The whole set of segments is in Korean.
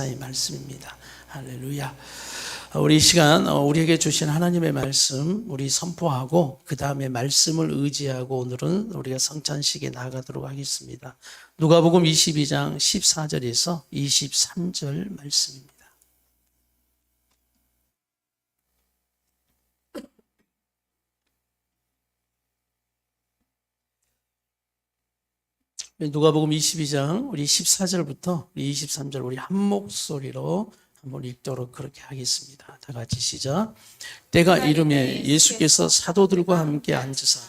의 말씀입니다. 할렐루야. 우리 이 시간 우리에게 주신 하나님의 말씀 우리 선포하고 그 다음에 말씀을 의지하고 오늘은 우리가 성찬식에 나아가도록 하겠습니다. 누가복음 22장 14절에서 23절 말씀입니다. 누가복음 22장 우리 14절부터 23절 우리 한 목소리로 한번 읽도록 그렇게 하겠습니다. 다 같이 시작. 때가 이르매 예수께서 사도들과 함께 앉으사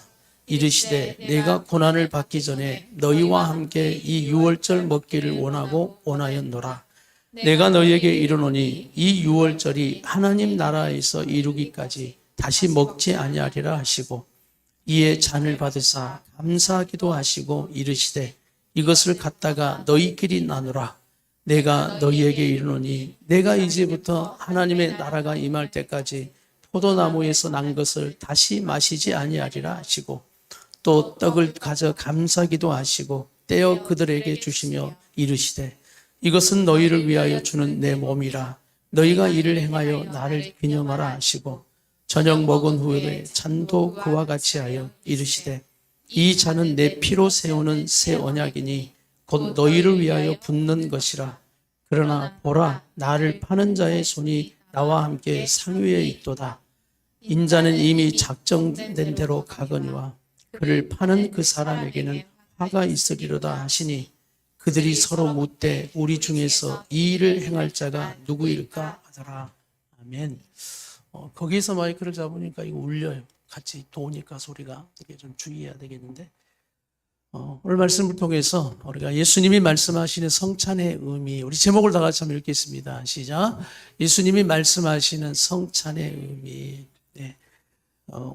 이르시되 내가 고난을 받기 전에 너희와 함께 이 유월절 먹기를 원하였노라. 내가 너희에게 이르노니 이 유월절이 하나님 나라에서 이루기까지 다시 먹지 아니하리라 하시고 이에 잔을 받으사 감사하기도 하시고 이르시되 이것을 갖다가 너희끼리 나누라. 내가 너희에게 이르노니 내가 이제부터 하나님의 나라가 임할 때까지 포도나무에서 난 것을 다시 마시지 아니하리라 하시고 또 떡을 가져 감사기도 하시고 떼어 그들에게 주시며 이르시되 이것은 너희를 위하여 주는 내 몸이라. 너희가 이를 행하여 나를 기념하라 하시고 저녁 먹은 후에 잔도 그와 같이 하여 이르시되 이 잔은 내 피로 세우는 새 언약이니 곧 너희를 위하여 붓는 것이라. 그러나 보라, 나를 파는 자의 손이 나와 함께 상위에 있도다. 인자는 이미 작정된 대로 가거니와 그를 파는 그 사람에게는 화가 있으리로다 하시니 그들이 서로 묻되 우리 중에서 이 일을 행할 자가 누구일까 하더라. 아멘. 거기에서 마이크를 잡으니까 이거 울려요. 같이 도니까 소리가 이게 좀 주의해야 되겠는데 오늘 말씀을 통해서 우리가 예수님이 말씀하시는 성찬의 의미 우리 제목을 다 같이 한번 읽겠습니다. 시작. 예수님이 말씀하시는 성찬의 의미. 네.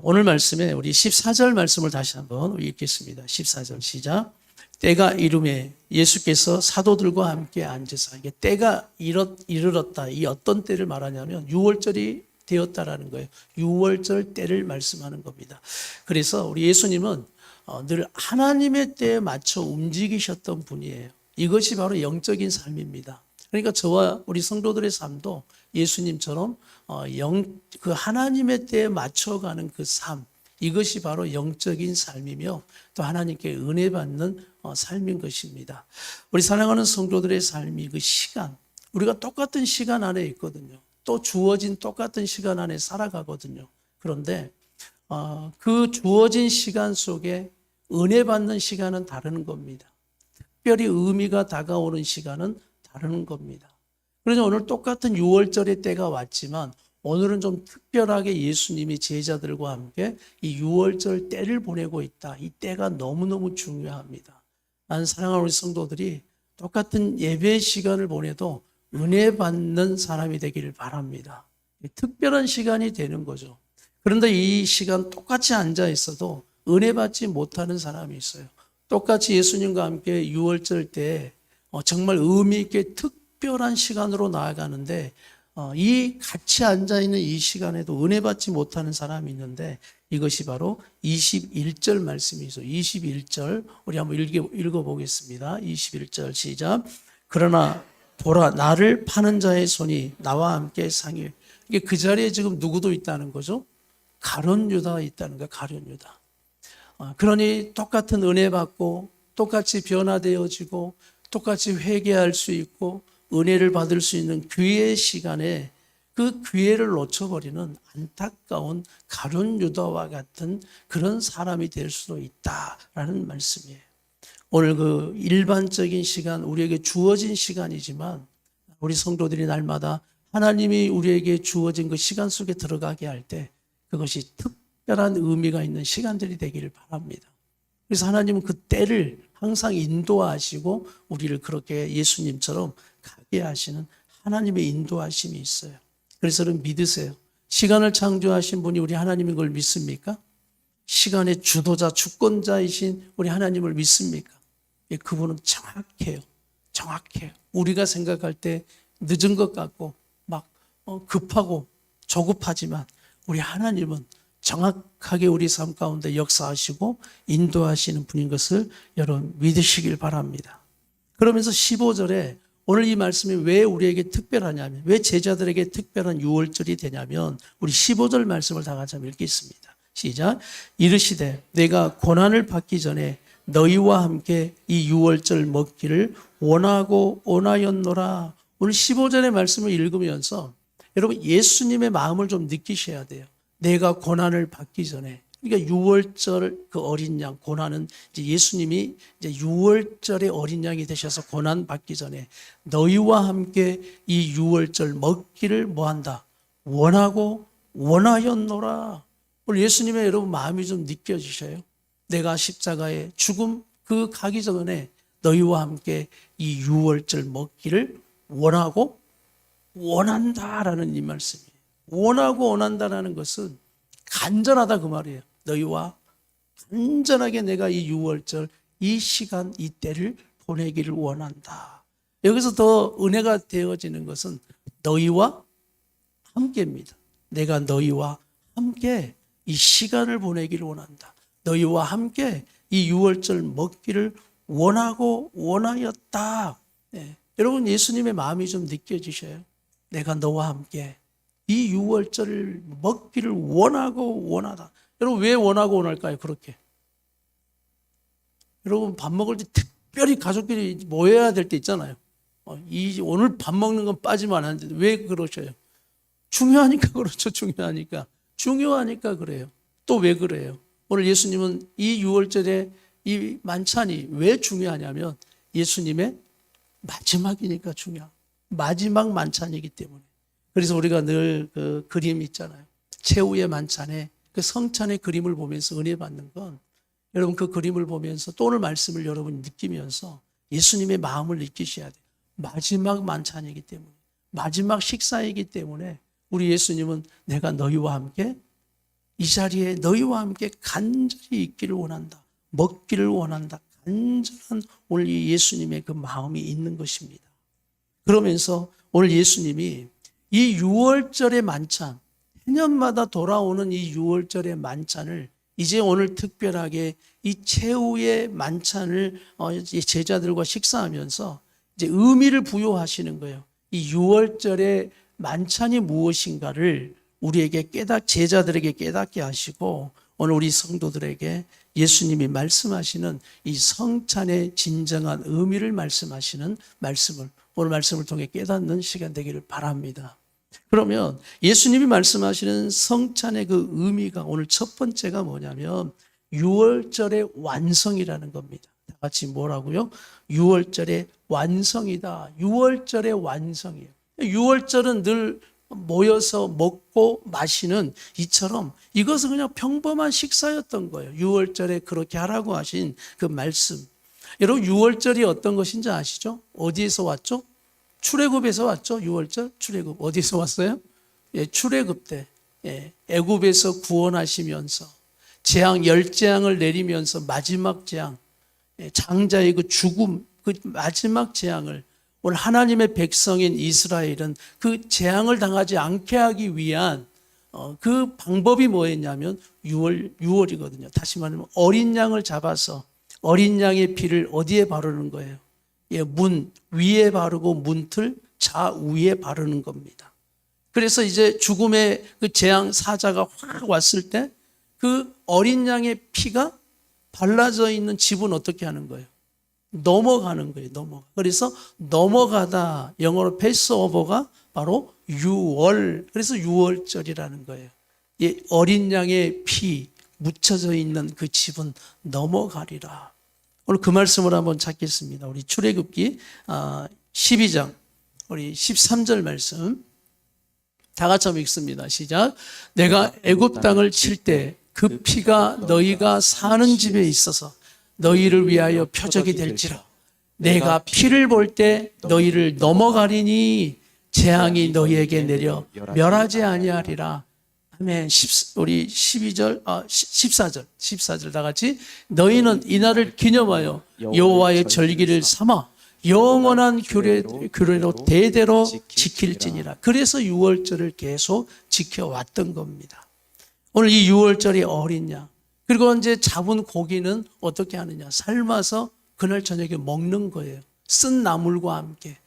오늘 말씀에 우리 14절 말씀을 다시 한번 읽겠습니다. 14절 시작. 때가 이르매 예수께서 사도들과 함께 앉으사 이게 때가 이르렀다. 이 어떤 때를 말하냐면 유월절이 되었다라는 거예요. 유월절 때를 말씀하는 겁니다. 그래서 우리 예수님은 늘 하나님의 때에 맞춰 움직이셨던 분이에요. 이것이 바로 영적인 삶입니다. 그러니까 저와 우리 성도들의 삶도 예수님처럼 그 하나님의 때에 맞춰가는 그 삶, 이것이 바로 영적인 삶이며 또 하나님께 은혜 받는 삶인 것입니다. 우리 사랑하는 성도들의 삶이 그 시간, 우리가 똑같은 시간 안에 있거든요. 또 주어진 똑같은 시간 안에 살아가거든요. 그런데 그 주어진 시간 속에 은혜 받는 시간은 다른 겁니다. 특별히 의미가 다가오는 시간은 다른 겁니다. 그래서 오늘 똑같은 6월절의 때가 왔지만 오늘은 좀 특별하게 예수님이 제자들과 함께 이 6월절 때를 보내고 있다. 이 때가 너무너무 중요합니다. 나는 사랑하는 우리 성도들이 똑같은 예배 시간을 보내도 은혜 받는 사람이 되기를 바랍니다. 특별한 시간이 되는 거죠. 그런데 이 시간 똑같이 앉아 있어도 은혜 받지 못하는 사람이 있어요. 똑같이 예수님과 함께 6월절 때 정말 의미 있게 특별한 시간으로 나아가는데 이 같이 앉아 있는 이 시간에도 은혜 받지 못하는 사람이 있는데 이것이 바로 21절 말씀이죠. 21절 우리 한번 읽어보겠습니다. 21절 시작. 그러나 보라, 나를 파는 자의 손이 나와 함께 상해. 이게 그 자리에 지금 누구도 있다는 거죠? 가룟 유다가 있다는 거야. 가룟 유다. 그러니 똑같은 은혜 받고 똑같이 변화되어지고 똑같이 회개할 수 있고 은혜를 받을 수 있는 기회의 시간에 그 기회를 놓쳐버리는 안타까운 가룟 유다와 같은 그런 사람이 될 수도 있다라는 말씀이에요. 오늘 그 일반적인 시간, 우리에게 주어진 시간이지만 우리 성도들이 날마다 하나님이 우리에게 주어진 그 시간 속에 들어가게 할 때 그것이 특별한 의미가 있는 시간들이 되기를 바랍니다. 그래서 하나님은 그 때를 항상 인도하시고 우리를 그렇게 예수님처럼 가게 하시는 하나님의 인도하심이 있어요. 그래서 여러분 믿으세요. 시간을 창조하신 분이 우리 하나님인 걸 믿습니까? 시간의 주도자, 주권자이신 우리 하나님을 믿습니까? 그분은 정확해요. 정확해요. 우리가 생각할 때 늦은 것 같고 막 급하고 조급하지만 우리 하나님은 정확하게 우리 삶 가운데 역사하시고 인도하시는 분인 것을 여러분 믿으시길 바랍니다. 그러면서 15절에 오늘 이 말씀이 왜 우리에게 특별하냐면, 왜 제자들에게 특별한 유월절이 되냐면, 우리 15절 말씀을 다 같이 한번 읽겠습니다. 시작. 이르시되 내가 고난을 받기 전에 너희와 함께 이 유월절 먹기를 원하고 원하였노라. 오늘 15절의 말씀을 읽으면서 여러분 예수님의 마음을 좀 느끼셔야 돼요. 내가 고난을 받기 전에. 그러니까 유월절 그 어린 양, 고난은 이제 예수님이 이제 유월절의 어린 양이 되셔서 고난 받기 전에 너희와 함께 이 유월절 먹기를 뭐한다? 원하고 원하였노라. 오늘 예수님의 여러분 마음이 좀 느껴지셔요? 내가 십자가에 죽음 그 가기 전에 너희와 함께 이 유월절 먹기를 원하고 원한다라는 이 말씀이에요. 원하고 원한다라는 것은 간절하다 그 말이에요. 너희와 간절하게 내가 이 유월절 이 시간 이 때를 보내기를 원한다. 여기서 더 은혜가 되어지는 것은 너희와 함께입니다. 내가 너희와 함께 이 시간을 보내기를 원한다. 너희와 함께 이 유월절 먹기를 원하고 원하였다. 네. 여러분 예수님의 마음이 좀 느껴지셔요? 내가 너와 함께 이 유월절을 먹기를 원하고 원하다. 여러분 왜 원하고 원할까요? 그렇게. 여러분 밥 먹을 때 특별히 가족끼리 모여야 될 때 있잖아요. 오늘 밥 먹는 건 빠지면 안 되는데 왜 그러셔요? 중요하니까 그렇죠. 중요하니까 그래요. 또 왜 그래요? 오늘 예수님은 이 유월절에 이 만찬이 왜 중요하냐면 예수님의 마지막이니까 마지막 만찬이기 때문에. 그래서 우리가 늘 그 그림 있잖아요. 최후의 만찬에 그 성찬의 그림을 보면서 은혜 받는 건 여러분 그 그림을 보면서 또 오늘 말씀을 여러분이 느끼면서 예수님의 마음을 느끼셔야 돼요. 마지막 만찬이기 때문에, 마지막 식사이기 때문에 우리 예수님은 내가 너희와 함께 이 자리에 너희와 함께 간절히 있기를 원한다. 먹기를 원한다. 간절한 오늘 이 예수님의 그 마음이 있는 것입니다. 그러면서 오늘 예수님이 이 유월절의 만찬, 해년마다 돌아오는 이 유월절의 만찬을 이제 오늘 특별하게 이 최후의 만찬을 제자들과 식사하면서 이제 의미를 부여하시는 거예요. 이 유월절의 만찬이 무엇인가를 우리에게 제자들에게 깨닫게 하시고 오늘 우리 성도들에게 예수님이 말씀하시는 이 성찬의 진정한 의미를 말씀하시는 말씀을 오늘 말씀을 통해 깨닫는 시간 되기를 바랍니다. 그러면 예수님이 말씀하시는 성찬의 그 의미가 오늘 첫 번째가 뭐냐면 유월절의 완성이라는 겁니다. 다 같이 뭐라고요? 유월절의 완성이다. 유월절의 완성이에요. 유월절은 늘 모여서 먹고 마시는 이처럼 이것은 그냥 평범한 식사였던 거예요. 유월절에 그렇게 하라고 하신 그 말씀. 여러분 유월절이 어떤 것인지 아시죠? 어디에서 왔죠? 출애굽에서 왔죠. 유월절 출애굽 어디서 왔어요? 출애굽 때 애굽에서 구원하시면서 재앙 10재앙을 내리면서 마지막 재앙 장자의 그 죽음 그 마지막 재앙을 오늘 하나님의 백성인 이스라엘은 그 재앙을 당하지 않게 하기 위한 그 방법이 뭐였냐면 유월이거든요. 다시 말하면 어린 양을 잡아서 어린 양의 피를 어디에 바르는 거예요? 문 위에 바르고 문틀 좌우에 바르는 겁니다. 그래서 이제 죽음의 그 재앙 사자가 확 왔을 때 그 어린 양의 피가 발라져 있는 집은 어떻게 하는 거예요? 넘어가는 거예요. 그래서 넘어가다 영어로 패스오버가 바로 유월. 그래서 유월절이라는 거예요. 어린 양의 피 묻혀져 있는 그 집은 넘어가리라. 오늘 그 말씀을 한번 찾겠습니다. 우리 출애굽기 12장 우리 13절 말씀 다 같이 한번 읽습니다. 시작. 내가 애굽 땅을 칠 때 그 피가 너희가 사는 집에 있어서 너희를 위하여 표적이 될지라. 내가 피를 볼 때 너희를 넘어가리니 재앙이 너희에게 내려 멸하지 아니하리라. 아멘. 우리 14절 다 같이 너희는 이날을 기념하여 여호와의 절기를 삼아 영원한 규례로 대대로 지킬지니라. 그래서 유월절을 계속 지켜왔던 겁니다. 오늘 이 유월절이 어린 양 그리고 이제 잡은 고기는 어떻게 하느냐 삶아서 그날 저녁에 먹는 거예요. 쓴 나물과 함께.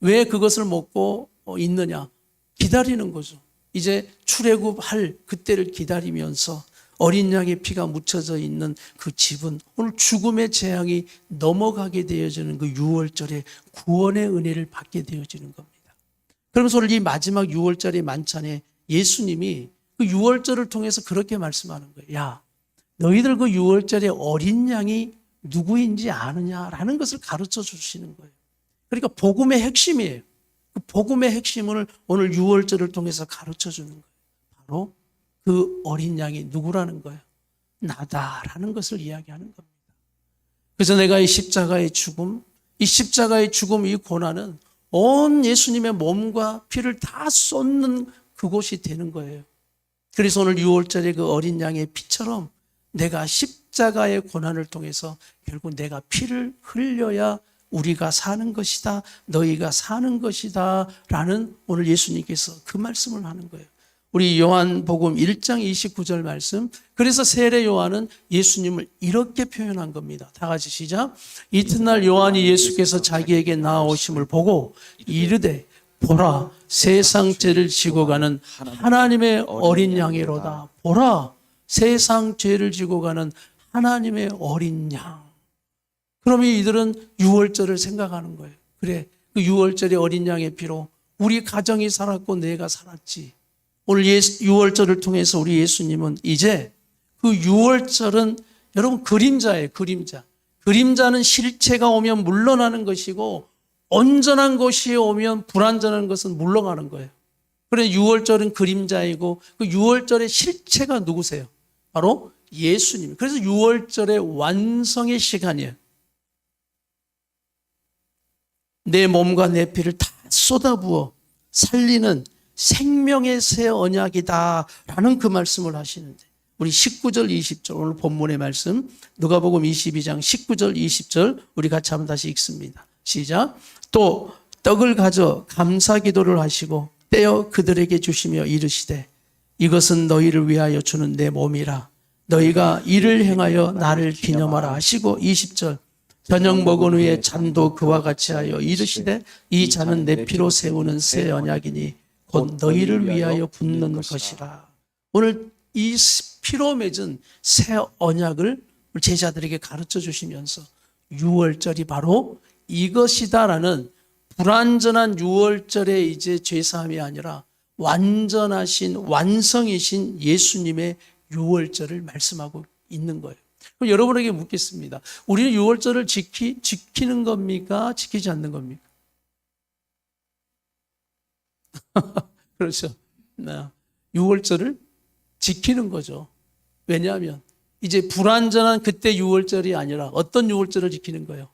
왜 그것을 먹고 있느냐? 기다리는 거죠. 이제 출애굽할 그때를 기다리면서 어린 양의 피가 묻혀져 있는 그 집은 오늘 죽음의 재앙이 넘어가게 되어지는 그 유월절에 구원의 은혜를 받게 되어지는 겁니다. 그러면서 오늘 이 마지막 유월절의 만찬에 예수님이 그 유월절을 통해서 그렇게 말씀하는 거예요. 야, 너희들 그 유월절에 어린 양이 누구인지 아느냐라는 것을 가르쳐 주시는 거예요. 그러니까 복음의 핵심이에요. 그 복음의 핵심을 오늘 유월절을 통해서 가르쳐 주는 거예요. 바로 그 어린 양이 누구라는 거예요. 나다라는 것을 이야기하는 겁니다. 그래서 내가 이 십자가의 죽음, 이 고난은 온 예수님의 몸과 피를 다 쏟는 그곳이 되는 거예요. 그래서 오늘 유월절에 그 어린 양의 피처럼 내가 십자가의 고난을 통해서 결국 내가 피를 흘려야 우리가 사는 것이다, 너희가 사는 것이다 라는 오늘 예수님께서 그 말씀을 하는 거예요. 우리 요한복음 1장 29절 말씀. 그래서 세례 요한은 예수님을 이렇게 표현한 겁니다. 다 같이 시작. 이튿날 요한이 예수께서 자기에게 나아오심을 보고 이르되 보라, 세상 죄를 지고 가는 하나님의 어린 양이로다. 보라, 세상 죄를 지고 가는 하나님의 어린 양. 그러면 이들은 유월절을 생각하는 거예요. 그래, 그 유월절의 어린 양의 피로 우리 가정이 살았고 내가 살았지. 오늘 유월절을 통해서 우리 예수님은 이제 그 유월절은 여러분 그림자예요. 그림자. 그림자는 실체가 오면 물러나는 것이고 온전한 것이 오면 불완전한 것은 물러가는 거예요. 그래서 유월절은 그림자이고 그 유월절의 실체가 누구세요? 바로 예수님. 그래서 유월절의 완성의 시간이에요. 내 몸과 내 피를 다 쏟아부어 살리는 생명의 새 언약이다라는 그 말씀을 하시는데 우리 19절 20절 오늘 본문의 말씀 누가복음 22장 19절 20절 우리 같이 한번 다시 읽습니다. 시작. 또 떡을 가져 감사 기도를 하시고 떼어 그들에게 주시며 이르시되 이것은 너희를 위하여 주는 내 몸이라 너희가 이를 행하여 나를 기념하라 하시고 20절 저녁 먹은 후에 잔도 그와 같이 하여 이르시되 이 잔은 내 피로 세우는 새 언약이니 곧 너희를 위하여 붓는 것이라. 오늘 이 피로 맺은 새 언약을 제자들에게 가르쳐 주시면서 유월절이 바로 이것이다라는 불완전한 유월절의 이제 죄사함이 아니라 완전하신 완성이신 예수님의 유월절을 말씀하고 있는 거예요. 그럼 여러분에게 묻겠습니다. 우리는 유월절을 지키는 겁니까? 지키지 않는 겁니까? 그렇죠. 유월절을 지키는 거죠. 왜냐하면 이제 불완전한 그때 유월절이 아니라 어떤 유월절을 지키는 거예요?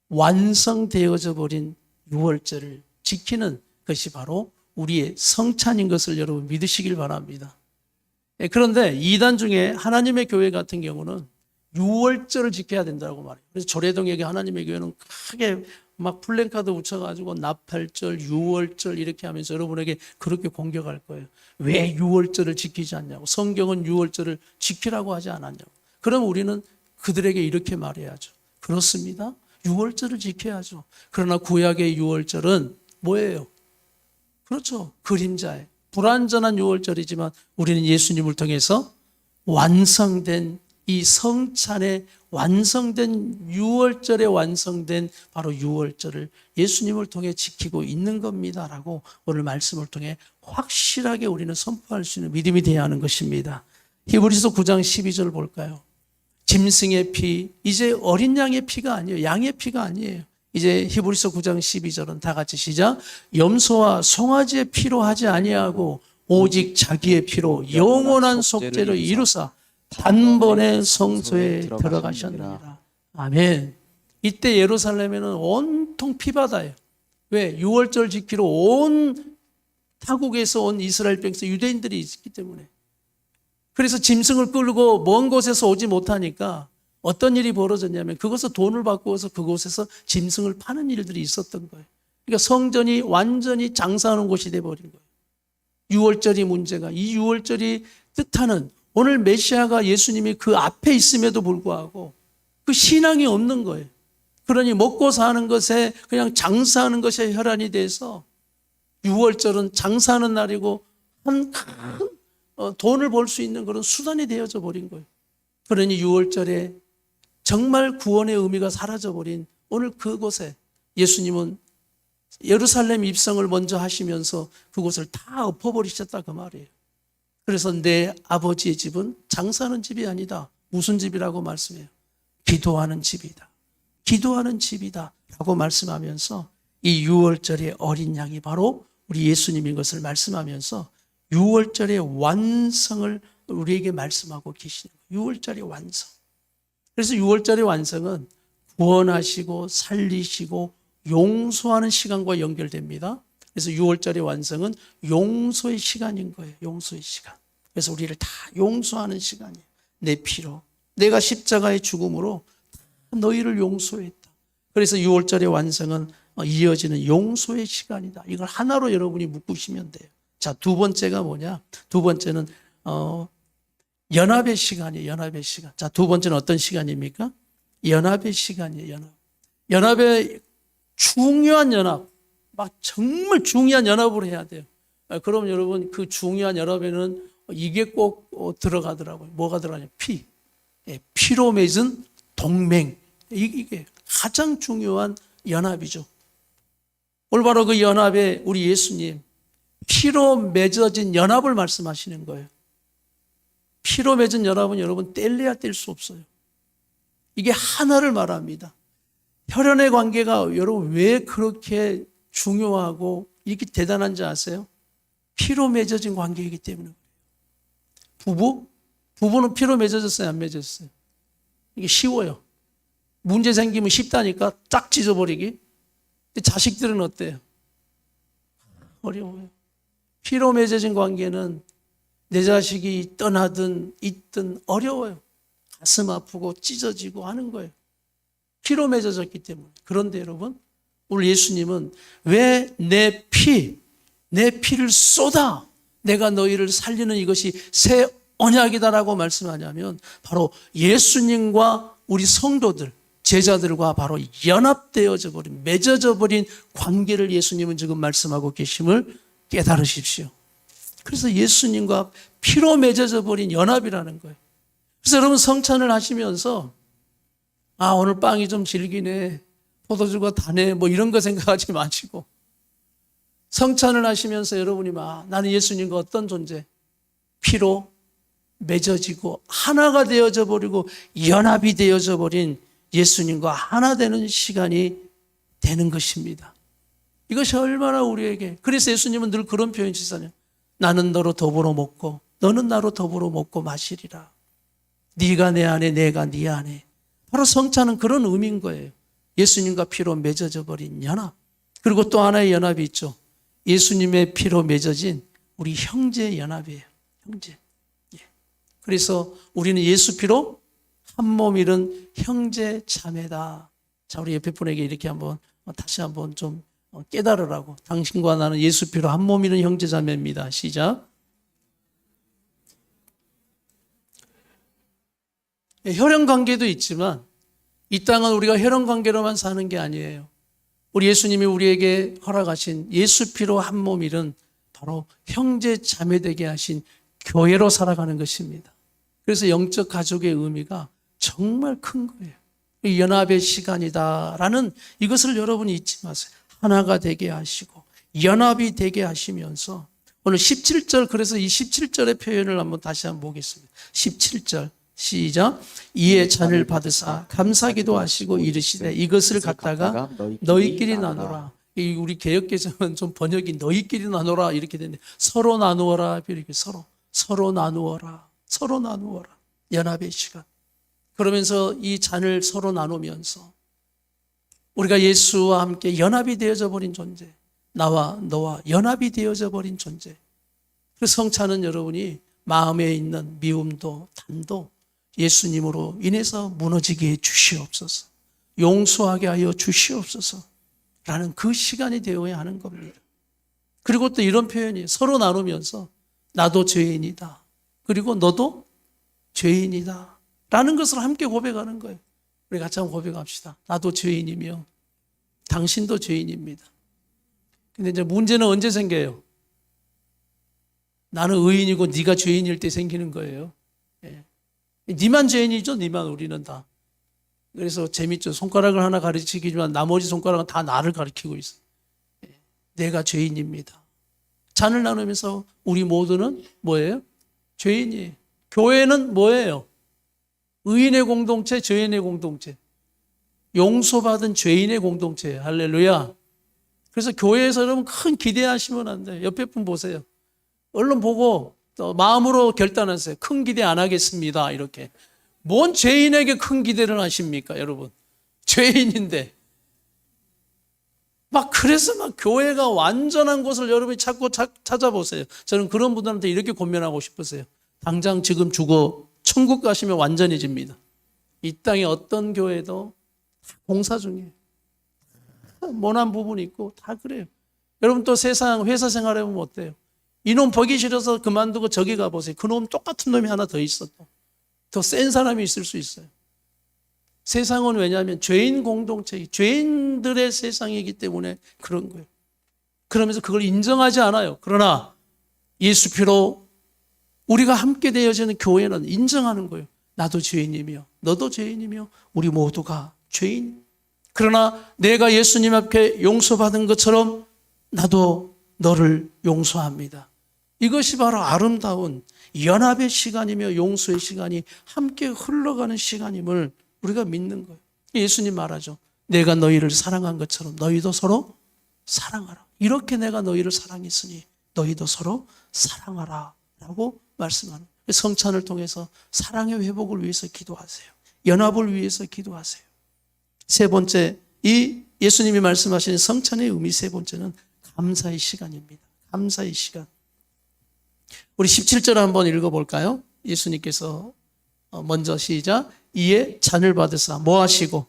완성되어져 버린 유월절을 지키는 것이 바로 우리의 성찬인 것을 여러분 믿으시길 바랍니다. 그런데 이단 중에 하나님의 교회 같은 경우는 유월절을 지켜야 된다고 말해요. 그래서 조례동에게 하나님의 교회는 크게 막 플랜카드 붙여가지고 나팔절, 유월절 이렇게 하면서 여러분에게 그렇게 공격할 거예요. 왜 유월절을 지키지 않냐고. 성경은 유월절을 지키라고 하지 않았냐고. 그럼 우리는 그들에게 이렇게 말해야죠. 그렇습니다. 유월절을 지켜야죠. 그러나 구약의 유월절은 뭐예요? 그렇죠. 그림자예요. 불완전한 유월절이지만 우리는 예수님을 통해서 완성된 이 성찬의 완성된 유월절에 완성된 바로 유월절을 예수님을 통해 지키고 있는 겁니다라고 오늘 말씀을 통해 확실하게 우리는 선포할 수 있는 믿음이 되어야 하는 것입니다. 히브리서 9장 12절 볼까요? 짐승의 피, 이제 어린 양의 피가 아니에요. 양의 피가 아니에요. 이제 히브리서 9장 12절은 다 같이 시작. 염소와 송아지의 피로 하지 아니하고 오직 자기의 피로 영원한 속죄를 이루사 단번에 성소에 들어가셨느니라. 아멘. 이때 예루살렘에는 온통 피바다예요. 왜? 유월절 지키러 온 타국에서 온 이스라엘 백성 유대인들이 있기 때문에. 그래서 짐승을 끌고 먼 곳에서 오지 못하니까 어떤 일이 벌어졌냐면 그것을 돈을 바꾸어서 그곳에서 짐승을 파는 일들이 있었던 거예요. 그러니까 성전이 완전히 장사하는 곳이 돼버린 거예요. 유월절이 문제가, 이 유월절이 뜻하는 오늘 메시아가 예수님이 그 앞에 있음에도 불구하고 그 신앙이 없는 거예요. 그러니 먹고 사는 것에 그냥 장사하는 것에 혈안이 돼서 6월절은 장사하는 날이고 한 큰 돈을 벌 수 있는 그런 수단이 되어져 버린 거예요. 그러니 6월절에 정말 구원의 의미가 사라져 버린 오늘 그곳에 예수님은 예루살렘 입성을 먼저 하시면서 그곳을 다 엎어버리셨다 그 말이에요. 그래서 내 아버지의 집은 장사하는 집이 아니다. 무슨 집이라고 말씀해요? 기도하는 집이다. 기도하는 집이다 라고 말씀하면서 이 6월절의 어린 양이 바로 우리 예수님인 것을 말씀하면서 6월절의 완성을 우리에게 말씀하고 계시는 거예요. 6월절의 완성. 그래서 6월절의 완성은 구원하시고 살리시고 용서하는 시간과 연결됩니다. 그래서 6월절의 완성은 용서의 시간인 거예요. 용서의 시간. 그래서 우리를 다 용서하는 시간이에요. 내 피로. 내가 십자가의 죽음으로 너희를 용서했다. 그래서 6월절의 완성은 이어지는 용서의 시간이다. 이걸 하나로 여러분이 묶으시면 돼요. 자, 두 번째가 뭐냐? 두 번째는 연합의 시간이에요. 연합의 시간. 자, 두 번째는 어떤 시간입니까? 연합의 시간이에요. 연합. 연합의 중요한 연합. 막 정말 중요한 연합을 해야 돼요. 그럼 여러분 그 중요한 연합에는 이게 꼭 들어가더라고요. 뭐가 들어가냐? 피. 피로 맺은 동맹. 이게 가장 중요한 연합이죠. 오늘 바로 그 연합에 우리 예수님 피로 맺어진 연합을 말씀하시는 거예요. 피로 맺은 연합은 여러분 뗄래야 뗄 수 없어요. 이게 하나를 말합니다. 혈연의 관계가 여러분 왜 그렇게 중요하고 이렇게 대단한지 아세요? 피로 맺어진 관계이기 때문에. 부부는 피로 맺어졌어요? 안 맺어졌어요? 이게 쉬워요. 문제 생기면 쉽다니까 쫙 찢어버리기. 근데 자식들은 어때요? 어려워요. 피로 맺어진 관계는 내 자식이 떠나든 있든 어려워요. 가슴 아프고 찢어지고 하는 거예요. 피로 맺어졌기 때문에. 그런데 여러분, 오늘 예수님은 왜 내 피를 쏟아 내가 너희를 살리는 이것이 새 언약이다라고 말씀하냐면 바로 예수님과 우리 성도들, 제자들과 바로 연합되어져 버린, 맺어져 버린 관계를 예수님은 지금 말씀하고 계심을 깨달으십시오. 그래서 예수님과 피로 맺어져 버린 연합이라는 거예요. 그래서 여러분 성찬을 하시면서 오늘 빵이 좀 질기네, 포도주가 다네, 뭐 이런 거 생각하지 마시고 성찬을 하시면서 여러분이 나는 예수님과 어떤 존재? 피로 맺어지고 하나가 되어져 버리고 연합이 되어져 버린 예수님과 하나 되는 시간이 되는 것입니다. 이것이 얼마나 우리에게, 그래서 예수님은 늘 그런 표현 쓰잖아요. 나는 너로 더불어 먹고 너는 나로 더불어 먹고 마시리라. 네가 내 안에 내가 네 안에. 바로 성찬은 그런 의미인 거예요. 예수님과 피로 맺어져 버린 연합. 그리고 또 하나의 연합이 있죠. 예수님의 피로 맺어진 우리 형제의 연합이에요. 형제. 그래서 우리는 예수 피로 한 몸 이룬 형제 자매다. 자, 우리 옆에 분에게 이렇게 다시 한번 좀 깨달으라고. 당신과 나는 예수 피로 한 몸 이룬 형제 자매입니다. 시작. 혈연 관계도 있지만 이 땅은 우리가 혈연 관계로만 사는 게 아니에요. 우리 예수님이 우리에게 허락하신 예수 피로 한 몸 이룬 바로 형제 자매 되게 하신 교회로 살아가는 것입니다. 그래서 영적 가족의 의미가 정말 큰 거예요. 연합의 시간이다라는 이것을 여러분이 잊지 마세요. 하나가 되게 하시고 연합이 되게 하시면서 오늘 17절, 그래서 이 17절의 표현을 다시 한번 보겠습니다. 17절 시작. 이에 잔을 받으사 감사기도 하시고 이르시되 이것을 갖다가 너희끼리 나누라. 우리 개역개정은 좀 번역이 너희끼리 나누라 이렇게 되는데 서로 나누어라. 이렇게 서로 나누어라. 서로 나누어라. 연합의 시간. 그러면서 이 잔을 서로 나누면서 우리가 예수와 함께 연합이 되어져 버린 존재, 나와 너와 연합이 되어져 버린 존재. 그 성찬은 여러분이 마음에 있는 미움도 담도 예수님으로 인해서 무너지게 해 주시옵소서, 용서하게 하여 주시옵소서 라는 그 시간이 되어야 하는 겁니다. 그리고 또 이런 표현이 서로 나누면서 나도 죄인이다, 그리고 너도 죄인이다 라는 것을 함께 고백하는 거예요. 우리 같이 한번 고백합시다. 나도 죄인이며 당신도 죄인입니다. 근데 이제 문제는 언제 생겨요? 나는 의인이고 네가 죄인일 때 생기는 거예요. 예. 네만 죄인이죠. 네만. 우리는 다. 그래서 재밌죠. 손가락을 하나 가르치기지만 나머지 손가락은 다 나를 가리키고 있어요. 예. 내가 죄인입니다. 잔을 나누면서 우리 모두는 뭐예요? 죄인이에요. 교회는 뭐예요? 의인의 공동체, 죄인의 공동체. 용서받은 죄인의 공동체. 할렐루야. 그래서 교회에서 여러분 큰 기대하시면 안 돼요. 옆에 분 보세요. 얼른 보고 또 마음으로 결단하세요. 큰 기대 안 하겠습니다. 이렇게. 뭔 죄인에게 큰 기대를 하십니까, 여러분? 죄인인데. 그래서 교회가 완전한 곳을 여러분이 자꾸 찾아보세요. 저는 그런 분들한테 이렇게 권면하고 싶으세요. 당장 지금 죽어 천국 가시면 완전해집니다. 이 땅에 어떤 교회도 공사 중이에요. 모난 부분이 있고 다 그래요. 여러분 또 세상 회사 생활해 보면 어때요? 이놈 보기 싫어서 그만두고 저기 가보세요. 그놈 똑같은 놈이 하나 더 있어. 더 센 사람이 있을 수 있어요. 세상은 왜냐하면 죄인 공동체, 죄인들의 세상이기 때문에 그런 거예요. 그러면서 그걸 인정하지 않아요. 그러나 예수 피로 우리가 함께 되어지는 교회는 인정하는 거예요. 나도 죄인이며 너도 죄인이며 우리 모두가 죄인. 그러나 내가 예수님 앞에 용서받은 것처럼 나도 너를 용서합니다. 이것이 바로 아름다운 연합의 시간이며 용서의 시간이 함께 흘러가는 시간임을 우리가 믿는 거예요. 예수님 말하죠. 내가 너희를 사랑한 것처럼 너희도 서로 사랑하라. 이렇게 내가 너희를 사랑했으니 너희도 서로 사랑하라 라고 말씀하는 거예요. 성찬을 통해서 사랑의 회복을 위해서 기도하세요. 연합을 위해서 기도하세요. 세 번째, 이 예수님이 말씀하시는 성찬의 의미 세 번째는 감사의 시간입니다. 감사의 시간. 우리 17절 한번 읽어볼까요? 예수님께서 먼저 시작. 이에 잔을 받으사 뭐 하시고?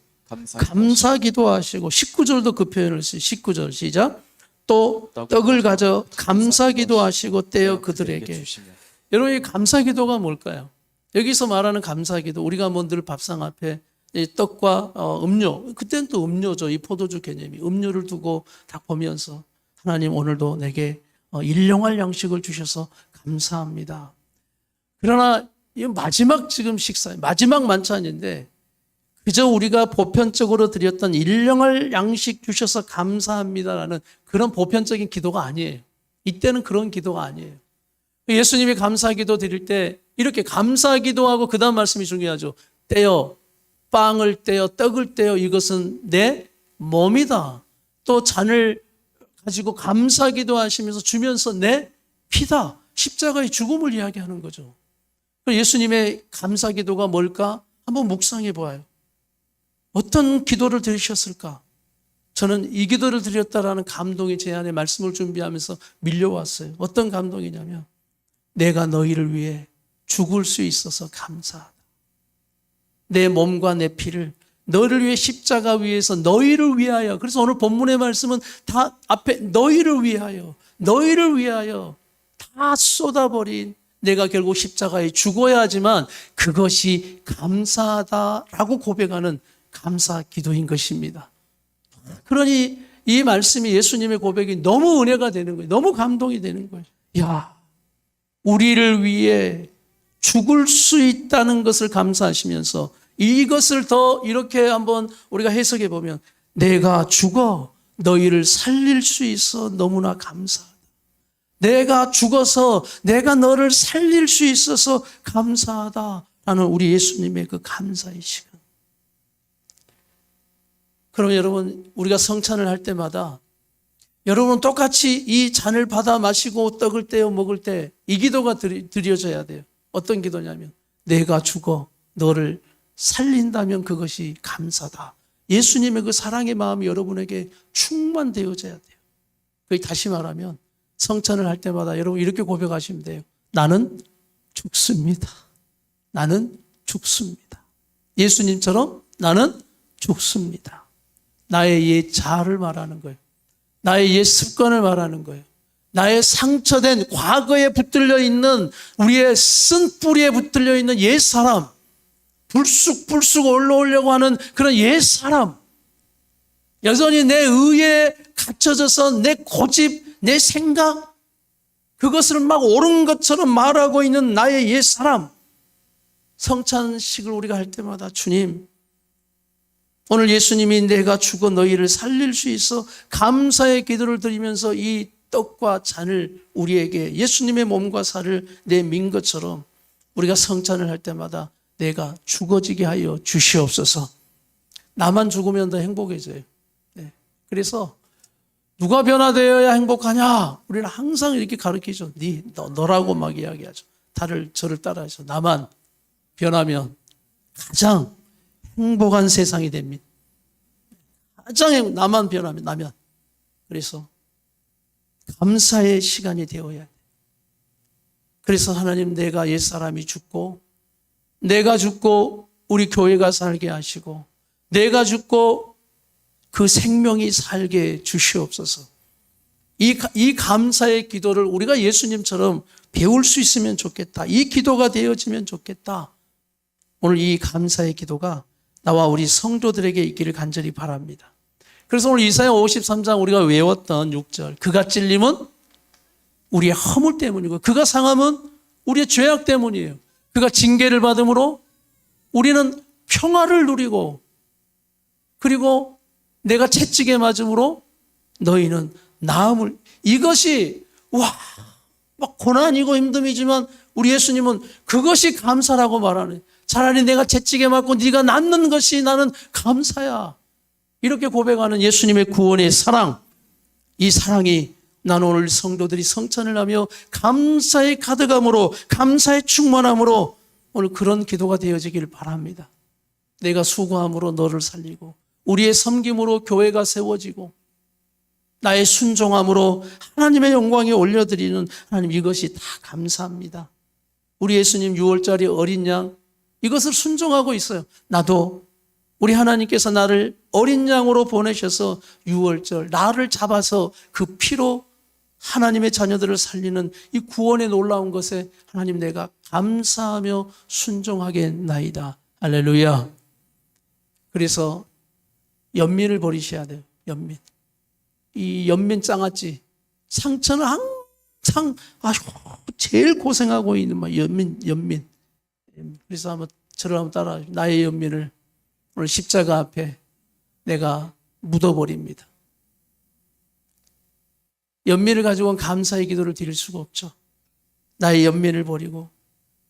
감사 기도하시고. 19절도 그 표현을 써요. 19절 시작. 또 떡을 가져 감사 기도하시고 떼어 그들에게. 여러분 이 감사 기도가 뭘까요? 여기서 말하는 감사 기도, 우리가 늘 밥상 앞에 떡과 음료, 그때는 또 음료죠. 이 포도주 개념이. 음료를 두고 딱 보면서 하나님 오늘도 내게 일용할 양식을 주셔서 감사합니다. 그러나 이 마지막 지금 식사, 마지막 만찬인데 그저 우리가 보편적으로 드렸던 일용할 양식 주셔서 감사합니다라는 그런 보편적인 기도가 아니에요. 이때는 그런 기도가 아니에요. 예수님이 감사기도 드릴 때 이렇게 감사기도하고 그 다음 말씀이 중요하죠. 떼어 빵을 떼어 떡을 떼어 이것은 내 몸이다. 또 잔을 가지고 감사기도 하시면서 주면서 내 피다. 십자가의 죽음을 이야기하는 거죠. 예수님의 감사기도가 뭘까? 한번 묵상해 보아요. 어떤 기도를 드리셨을까? 저는 이 기도를 드렸다라는 감동이 제 안에 말씀을 준비하면서 밀려왔어요. 어떤 감동이냐면 내가 너희를 위해 죽을 수 있어서 감사하다. 내 몸과 내 피를 너희를 위해 십자가 위에서 너희를 위하여. 그래서 오늘 본문의 말씀은 다 앞에 너희를 위하여 다 쏟아버린 내가 결국 십자가에 죽어야 하지만 그것이 감사하다라고 고백하는 감사 기도인 것입니다. 그러니 이 말씀이 예수님의 고백이 너무 은혜가 되는 거예요. 너무 감동이 되는 거예요. 야, 우리를 위해 죽을 수 있다는 것을 감사하시면서 이것을 더 이렇게 한번 우리가 해석해 보면 내가 죽어 너희를 살릴 수 있어 너무나 감사하다. 내가 죽어서 내가 너를 살릴 수 있어서 감사하다라는 우리 예수님의 그 감사의 시간. 그럼 여러분 우리가 성찬을 할 때마다 여러분은 똑같이 이 잔을 받아 마시고 떡을 떼어 먹을 때 이 기도가 드려져야 돼요. 어떤 기도냐면 내가 죽어 너를 살린다면 그것이 감사다. 예수님의 그 사랑의 마음이 여러분에게 충만되어져야 돼요. 다시 말하면 성찬을 할 때마다 여러분 이렇게 고백하시면 돼요. 나는 죽습니다. 나는 죽습니다. 예수님처럼 나는 죽습니다. 나의 옛 자아를 말하는 거예요. 나의 옛 습관을 말하는 거예요. 나의 상처된 과거에 붙들려 있는 우리의 쓴 뿌리에 붙들려 있는 옛 사람, 불쑥불쑥 올라오려고 하는 그런 옛사람, 여전히 내 의에 갇혀져서 내 고집, 내 생각, 그것을 막 옳은 것처럼 말하고 있는 나의 옛사람, 성찬식을 우리가 할 때마다 주님, 오늘 예수님이 내가 죽어 너희를 살릴 수 있어 감사의 기도를 드리면서 이 떡과 잔을 우리에게 예수님의 몸과 살을 내민 것처럼 우리가 성찬을 할 때마다 내가 죽어지게 하여 주시옵소서. 나만 죽으면 더 행복해져요. 네. 그래서 누가 변화되어야 행복하냐? 우리는 항상 이렇게 가르치죠. 너라고 막 이야기하죠. 저를 따라해서 나만 변하면 가장 행복한 세상이 됩니다. 나만 변하면. 그래서 감사의 시간이 되어야 돼. 그래서 하나님, 내가 옛사람이 죽고, 내가 죽고 우리 교회가 살게 하시고, 내가 죽고 그 생명이 살게 주시옵소서. 이 감사의 기도를 우리가 예수님처럼 배울 수 있으면 좋겠다. 이 기도가 되어지면 좋겠다. 오늘 이 감사의 기도가 나와 우리 성도들에게 있기를 간절히 바랍니다. 그래서 오늘 이사야 53장 우리가 외웠던 6절, 그가 찔림은 우리의 허물 때문이고 그가 상함은 우리의 죄악 때문이에요. 그가 징계를 받음으로 우리는 평화를 누리고, 그리고 내가 채찍에 맞음으로 너희는 나음을, 이것이 막 고난이고 힘듦이지만 우리 예수님은 그것이 감사라고 말하네. 차라리 내가 채찍에 맞고 네가 낫는 것이 나는 감사야. 이렇게 고백하는 예수님의 구원의 사랑, 이 사랑이 나는 오늘 성도들이 성찬을 하며 감사의 가득함으로, 감사의 충만함으로 오늘 그런 기도가 되어지길 바랍니다. 내가 수고함으로 너를 살리고, 우리의 섬김으로 교회가 세워지고, 나의 순종함으로 하나님의 영광에 올려드리는 하나님, 이것이 다 감사합니다. 우리 예수님 6월절이 어린 양, 이것을 순종하고 있어요. 나도 우리 하나님께서 나를 어린 양으로 보내셔서 6월절 나를 잡아서 그 피로 하나님의 자녀들을 살리는 이 구원의 놀라운 것에 하나님, 내가 감사하며 순종하겠나이다. 할렐루야. 그래서 연민을 버리셔야 돼요. 연민. 이 연민 장아찌, 상처는 항상 제일 고생하고 있는 연민. 그래서 저를 한번 따라, 나의 연민을 오늘 십자가 앞에 내가 묻어버립니다. 연민을 가지고는 감사의 기도를 드릴 수가 없죠. 나의 연민을 버리고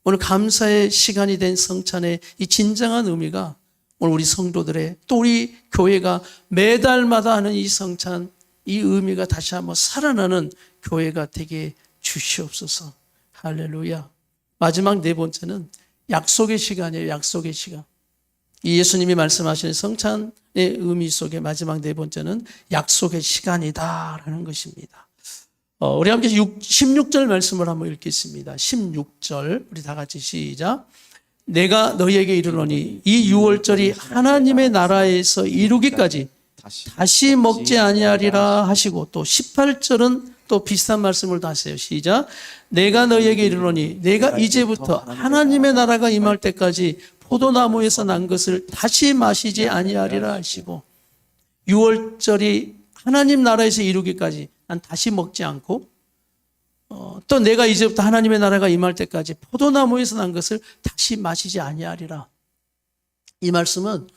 오늘 감사의 시간이 된 성찬의 이 진정한 의미가 오늘 우리 성도들의, 또 우리 교회가 매달마다 하는 이 성찬, 이 의미가 다시 한번 살아나는 교회가 되게 주시옵소서. 할렐루야. 마지막 네 번째는 약속의 시간이에요. 약속의 시간. 이 예수님이 말씀하시는 성찬의 의미 속에 마지막 네 번째는 약속의 시간이다라는 것입니다. 우리 함께 16절 말씀을 한번 읽겠습니다. 16절 우리 다 같이 시작. 내가 너희에게 이르노니 이 유월절이 하나님의 나라에서 이루기까지 다시 먹지 아니하리라 하시고, 또 18절은 또 비슷한 말씀을 하세요. 시작. 내가 너희에게 이르노니 내가 이제부터 하나님의 나라가 임할 때까지 포도나무에서 난 것을 다시 마시지 아니하리라 하시고, 6월절이 하나님 나라에서 이루기까지 난 다시 먹지 않고, 또 내가 이제부터 하나님의 나라가 임할 때까지 포도나무에서 난 것을 다시 마시지 아니하리라. 이 말씀은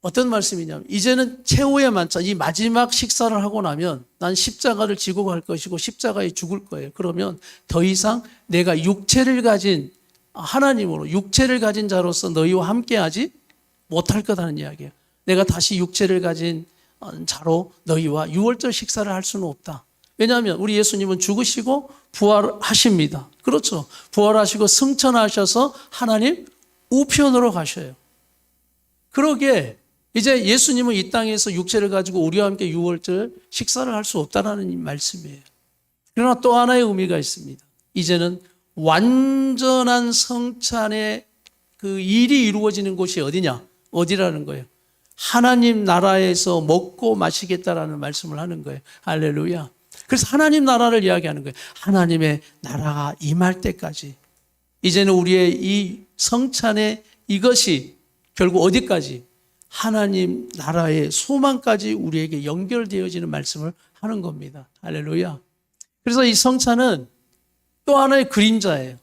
어떤 말씀이냐면, 이제는 최후의 만찬, 이 마지막 식사를 하고 나면 난 십자가를 지고 갈 것이고 십자가에 죽을 거예요. 그러면 더 이상 내가 육체를 가진 하나님으로, 육체를 가진 자로서 너희와 함께하지 못할 거다는 이야기예요. 내가 다시 육체를 가진 자로 너희와 유월절 식사를 할 수는 없다. 왜냐하면 우리 예수님은 죽으시고 부활하십니다. 그렇죠. 부활하시고 승천하셔서 하나님 우편으로 가셔요. 그러기에 이제 예수님은 이 땅에서 육체를 가지고 우리와 함께 유월절 식사를 할 수 없다라는 말씀이에요. 그러나 또 하나의 의미가 있습니다. 이제는 완전한 성찬의 그 일이 이루어지는 곳이 어디냐? 어디라는 거예요? 하나님 나라에서 먹고 마시겠다라는 말씀을 하는 거예요. 할렐루야. 그래서 하나님 나라를 이야기하는 거예요. 하나님의 나라가 임할 때까지 이제는 우리의 이 성찬의 이것이 결국 어디까지? 하나님 나라의 소망까지 우리에게 연결되어지는 말씀을 하는 겁니다. 할렐루야. 그래서 이 성찬은 또 하나의 그림자예요.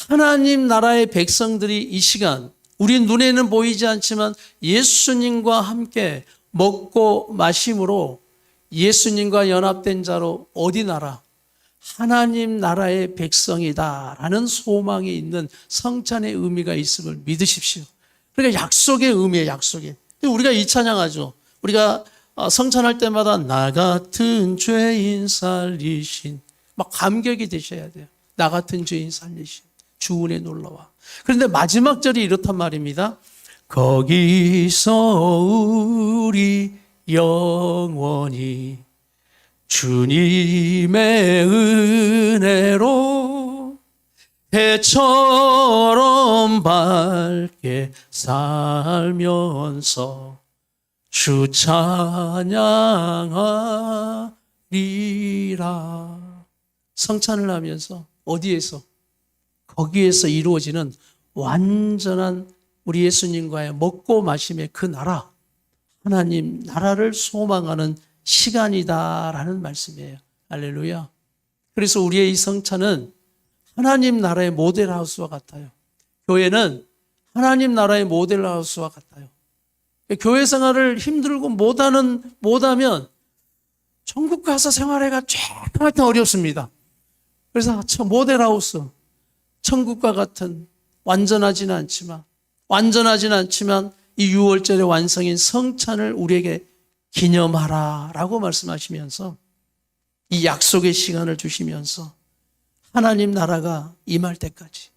하나님 나라의 백성들이 이 시간, 우리 눈에는 보이지 않지만 예수님과 함께 먹고 마심으로 예수님과 연합된 자로 어디 나라? 하나님 나라의 백성이다라는 소망이 있는 성찬의 의미가 있음을 믿으십시오. 그러니까 약속의 의미예요, 약속의. 우리가 이 찬양하죠. 우리가 성찬할 때마다 나 같은 죄인 살리신, 막 감격이 되셔야 돼요. 나 같은 죄인 살리신 주 은혜 놀라와. 그런데 마지막 절이 이렇단 말입니다. 거기서 우리 영원히 주님의 은혜로 해처럼 밝게 살면서 주 찬양하리라. 성찬을 하면서 어디에서? 거기에서 이루어지는 완전한 우리 예수님과의 먹고 마심의 그 나라, 하나님 나라를 소망하는 시간이다라는 말씀이에요. 할렐루야. 그래서 우리의 이 성찬은 하나님 나라의 모델하우스와 같아요. 교회는 하나님 나라의 모델하우스와 같아요. 교회 생활을 힘들고 못하면 천국 가서 생활해가 정말 어렵습니다. 그래서 모델하우스, 천국과 같은 완전하지는 않지만 이 6월절의 완성인 성찬을 우리에게 기념하라라고 말씀하시면서 이 약속의 시간을 주시면서 하나님 나라가 임할 때까지,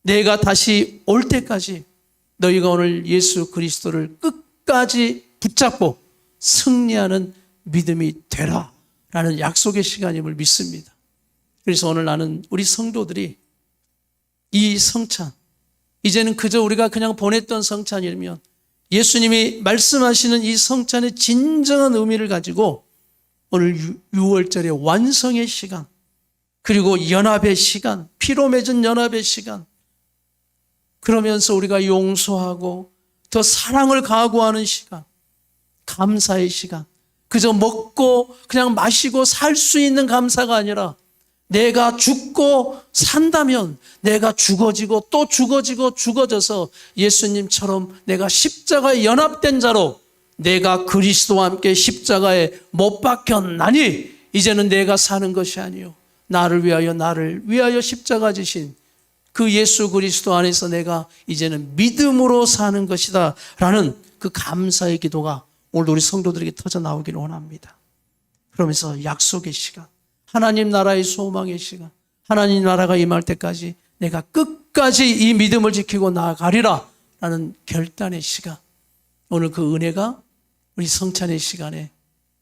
내가 다시 올 때까지 너희가 오늘 예수 그리스도를 끝까지 붙잡고 승리하는 믿음이 되라라는 약속의 시간임을 믿습니다. 그래서 오늘 나는 우리 성도들이 이 성찬, 이제는 그저 우리가 그냥 보냈던 성찬이면 예수님이 말씀하시는 이 성찬의 진정한 의미를 가지고 오늘 6월절의 완성의 시간, 그리고 연합의 시간, 피로 맺은 연합의 시간, 그러면서 우리가 용서하고 더 사랑을 가구하는 시간, 감사의 시간, 그저 먹고 그냥 마시고 살 수 있는 감사가 아니라 내가 죽고 산다면 내가 죽어지고 또 죽어져서 예수님처럼 내가 십자가에 연합된 자로 내가 그리스도와 함께 십자가에 못 박혔나니 이제는 내가 사는 것이 아니요 나를 위하여 십자가 지신 그 예수 그리스도 안에서 내가 이제는 믿음으로 사는 것이다 라는 그 감사의 기도가 오늘 우리 성도들에게 터져 나오기를 원합니다. 그러면서 약속의 시간, 하나님 나라의 소망의 시간, 하나님 나라가 임할 때까지 내가 끝까지 이 믿음을 지키고 나아가리라 라는 결단의 시간, 오늘 그 은혜가 우리 성찬의 시간에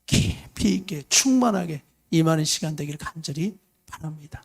깊이 있게 충만하게 임하는 시간 되기를 간절히 바랍니다.